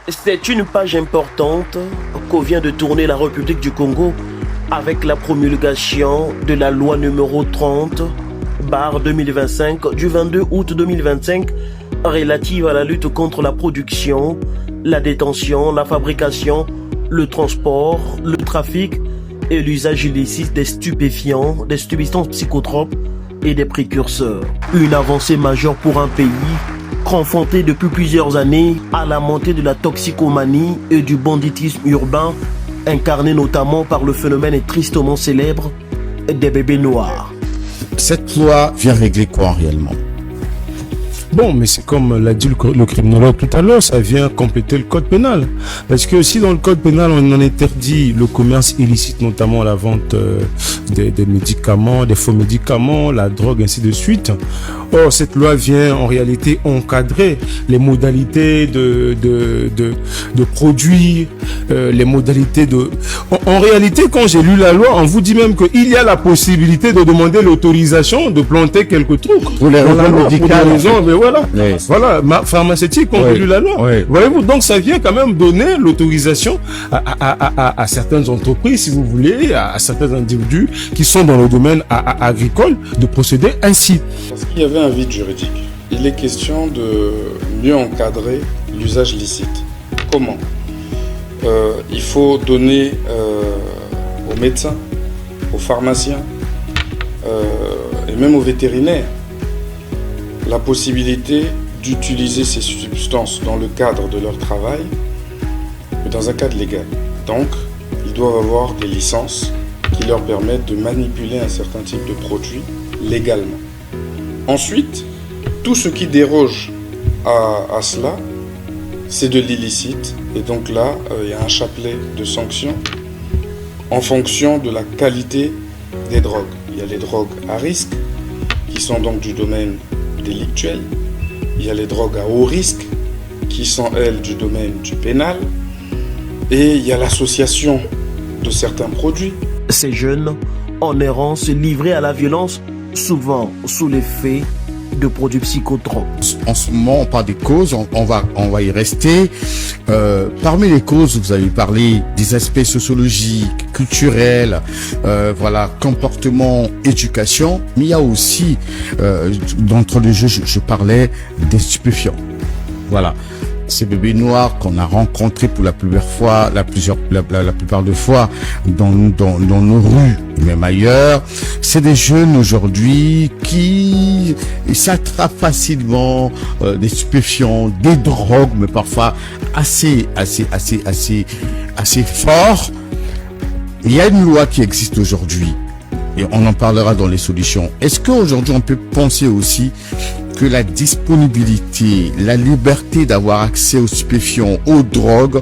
C'est une page importante qu'o vient de tourner la République du Congo avec la promulgation de la loi numéro 30/2025 du 22 août 2025 relative à la lutte contre la production, la détention, la fabrication, le transport, le trafic et l'usage illicite des stupéfiants, des substances psychotropes et des précurseurs. Une avancée majeure pour un pays confronté depuis plusieurs années à la montée de la toxicomanie et du banditisme urbain, incarné notamment par le phénomène tristement célèbre des bébés noirs. Cette loi vient régler quoi réellement? Bon, mais c'est comme l'a dit le criminologue tout à l'heure, ça vient compléter le code pénal. Parce que si dans le code pénal, on en interdit le commerce illicite, notamment la vente des médicaments, des faux médicaments, la drogue, ainsi de suite. Or, cette loi vient en réalité encadrer les modalités de produire, les modalités de... En réalité, quand j'ai lu la loi, on vous dit même qu'il y a la possibilité de demander l'autorisation de planter quelques trucs. Pour les raisons médicales. Voilà, Oui. voilà, pharmaceutique, on lu la loi. Oui. Voyez-vous, donc ça vient quand même donner l'autorisation à certaines entreprises, si vous voulez, à certains individus qui sont dans le domaine agricole, de procéder ainsi. Parce qu'il y avait un vide juridique. Il est question de mieux encadrer l'usage licite. Comment? Il faut donner aux médecins, aux pharmaciens et même aux vétérinaires la possibilité d'utiliser ces substances dans le cadre de leur travail, mais dans un cadre légal. Donc, ils doivent avoir des licences qui leur permettent de manipuler un certain type de produit légalement. Ensuite, tout ce qui déroge à cela, c'est de l'illicite. Et donc là, il y a un chapelet de sanctions en fonction de la qualité des drogues. Il y a les drogues à risque, qui sont donc du domaine délictuel. Il y a les drogues à haut risque, qui sont, elles, du domaine du pénal. Et il y a l'association de certains produits. Ces jeunes en errance livrés à la violence, souvent sous l'effet de produits psychotropes. En ce moment, on parle des causes, on va y rester. Parmi les causes, vous avez parlé des aspects sociologiques, culturels, voilà, comportement, éducation. Mais il y a aussi, d'entre les jeux, je parlais des stupéfiants. Voilà. Ces bébés noirs qu'on a rencontrés pour la plupart de fois dans nos rues, même ailleurs, c'est des jeunes aujourd'hui qui s'attrapent facilement des stupéfiants, des drogues, mais parfois assez forts. Il y a une loi qui existe aujourd'hui et on en parlera dans les solutions. Est-ce qu'aujourd'hui on peut penser aussi que la disponibilité, la liberté d'avoir accès aux stupéfiants, aux drogues,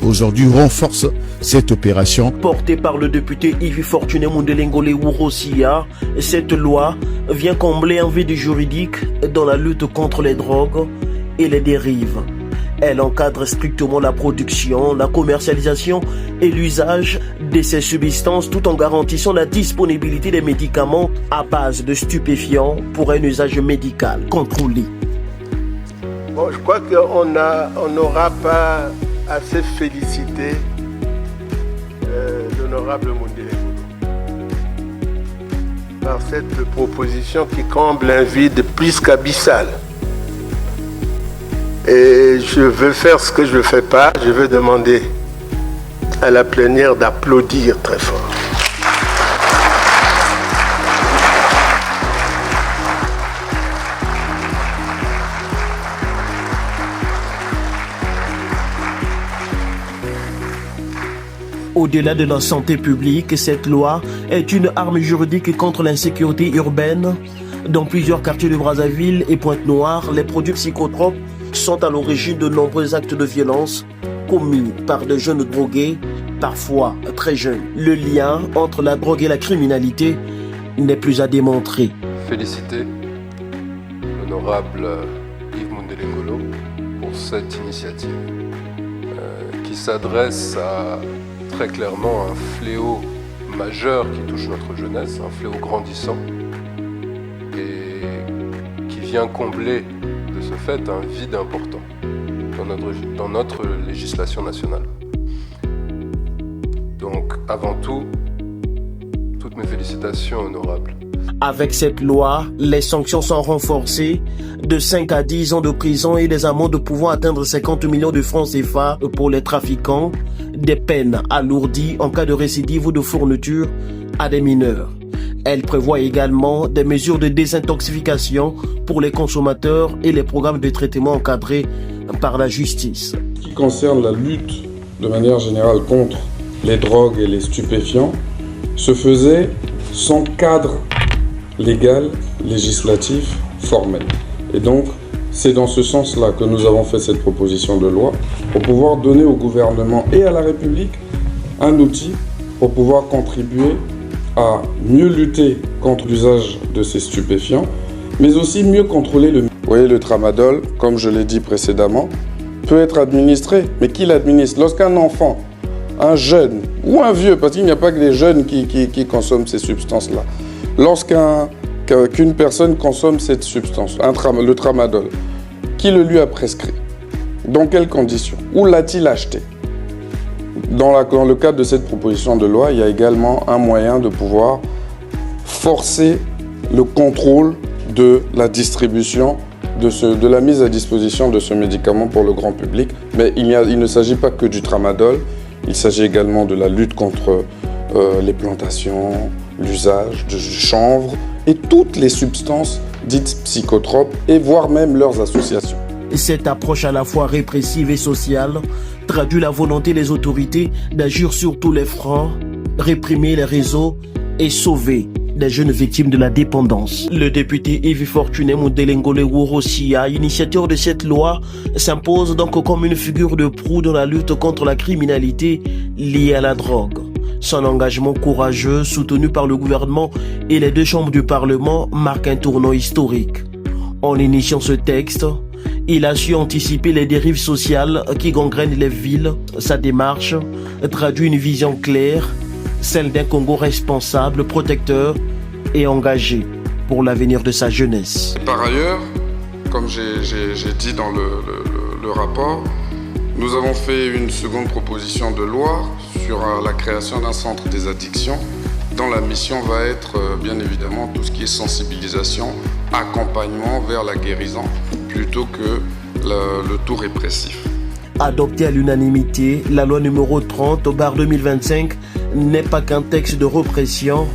aujourd'hui renforce cette opération? Portée par le député Yves Fortuné Mondelengole Wurosia, cette loi vient combler un vide juridique dans la lutte contre les drogues et les dérives. Elle encadre strictement la production, la commercialisation et l'usage de ces substances tout en garantissant la disponibilité des médicaments à base de stupéfiants pour un usage médical contrôlé. Bon, je crois qu'on n'aura pas assez félicité l'honorable Mondelengole par cette proposition qui comble un vide plus qu'abyssal. Et je veux faire ce que je ne fais pas, je veux demander à la plénière d'applaudir très fort. Au-delà de la santé publique, cette loi est une arme juridique contre l'insécurité urbaine. Dans plusieurs quartiers de Brazzaville et Pointe-Noire, les produits psychotropes sont à l'origine de nombreux actes de violence commis par de jeunes drogués, parfois très jeunes. Le lien entre la drogue et la criminalité n'est plus à démontrer. Féliciter l'honorable Yves Mondelengole pour cette initiative qui s'adresse à très clairement un fléau majeur qui touche notre jeunesse, un fléau grandissant et qui vient combler de ce fait un vide important. dans notre législation nationale. Donc, avant tout, toutes mes félicitations, honorables. Avec cette loi, les sanctions sont renforcées de 5 à 10 ans de prison et des amendes pouvant atteindre 50 millions de francs CFA pour les trafiquants, des peines alourdies en cas de récidive ou de fourniture à des mineurs. Elle prévoit également des mesures de désintoxication pour les consommateurs et les programmes de traitement encadrés par la justice. Ce qui concerne la lutte de manière générale contre les drogues et les stupéfiants se faisait sans cadre légal, législatif, formel. Et donc, c'est dans ce sens-là que nous avons fait cette proposition de loi pour pouvoir donner au gouvernement et à la République un outil pour pouvoir contribuer à mieux lutter contre l'usage de ces stupéfiants, mais aussi mieux contrôler le... Vous voyez, le tramadol, comme je l'ai dit précédemment, peut être administré. Mais qui l'administre? Lorsqu'un enfant, un jeune ou un vieux, parce qu'il n'y a pas que les jeunes qui consomment ces substances-là, lorsqu'une personne consomme cette substance, le tramadol, qui le lui a prescrit? Dans quelles conditions? Où l'a-t-il acheté? Dans le cadre de cette proposition de loi, il y a également un moyen de pouvoir forcer le contrôle de la distribution, de la mise à disposition de ce médicament pour le grand public. Mais il ne s'agit pas que du tramadol, il s'agit également de la lutte contre les plantations, l'usage du chanvre et toutes les substances dites psychotropes et voire même leurs associations. Cette approche à la fois répressive et sociale traduit la volonté des autorités d'agir sur tous les fronts, réprimer les réseaux et sauver des jeunes victimes de la dépendance. Le député Yves Fortuné Mondelengole Worosia, initiateur de cette loi, s'impose donc comme une figure de proue dans la lutte contre la criminalité liée à la drogue. Son engagement courageux, soutenu par le gouvernement et les deux chambres du Parlement, marque un tournant historique. En initiant ce texte, il a su anticiper les dérives sociales qui gangrènent les villes. Sa démarche traduit une vision claire, celle d'un Congo responsable, protecteur et engagé pour l'avenir de sa jeunesse. Par ailleurs, comme j'ai dit dans le rapport, nous avons fait une seconde proposition de loi sur la création d'un centre des addictions dont la mission va être bien évidemment tout ce qui est sensibilisation, accompagnement vers la guérison plutôt que le tout répressif. Adoptée à l'unanimité, la loi numéro 30/2025 n'est pas qu'un texte de répression,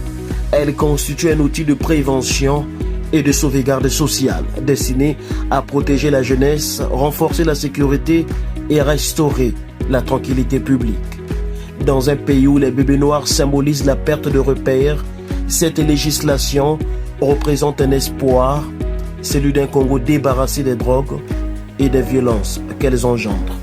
elle constitue un outil de prévention et de sauvegarde sociale destiné à protéger la jeunesse, renforcer la sécurité et restaurer la tranquillité publique. Dans un pays où les bébés noirs symbolisent la perte de repères, cette législation représente un espoir, celui d'un Congo débarrassé des drogues et des violences qu'elles engendrent.